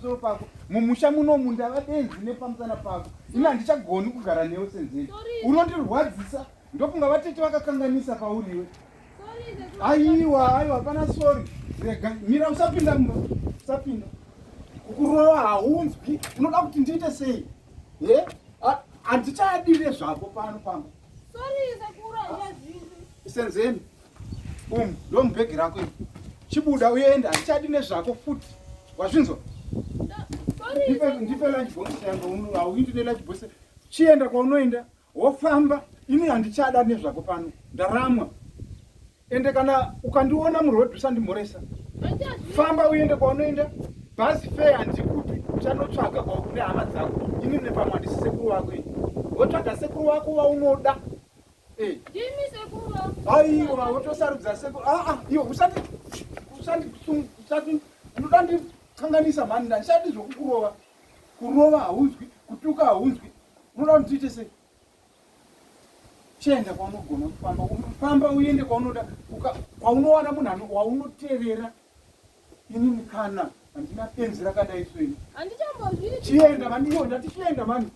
pamusoro pako. Mumusha munomu ndava benzi nepamusana pako. Ini handichagoni kugara newe Senzeni. Unondirwadzisa. Ndokunga vatete vakakanganisa pauriwe. Aiwa, hapana sorry. Rega, mira usapinda mba. Usapinda. Kukurova haunzwi. Unoda kuti ndiite sei? Handichadire zvako pano pamba. Sorry, Sekuru, Senzeni. Ndo mubhegi rako iri. Chibuda uenda, handichadi nezvako futi. Wazvinzwa? Ndipe lunch box yangu, hauindi ne lunch box. Chienda kwaunoenda, wofamba. Ini handichada nezvako pano. Ndaramwa. Ende kana ukandiona muroad usandimhoresa. Famba uende kwaunoenda. Basi fare handikupi. Uchanotsvaga kune hama dzako. Ini nepamwe handisi sekuru wako ini. Wotsvaga sekuru wako waunoda. Ndimi sekuru. Aiwa, wotosarudza sekuru. Iwo usati unoda ndikanganisa mani. Ndandishadi zvokukurova. Kurova haunzwi, kutuka haunzwi. Unoda kuti ndiite sei? Chienda kwaunogona kufamba. Famba uende kwaunoda. Kwaunowana munhu waunoteerera. Ini kana handina benzi rakadai sweni. Handichambozviti. Chienda mani, iwo ndati chienda mani.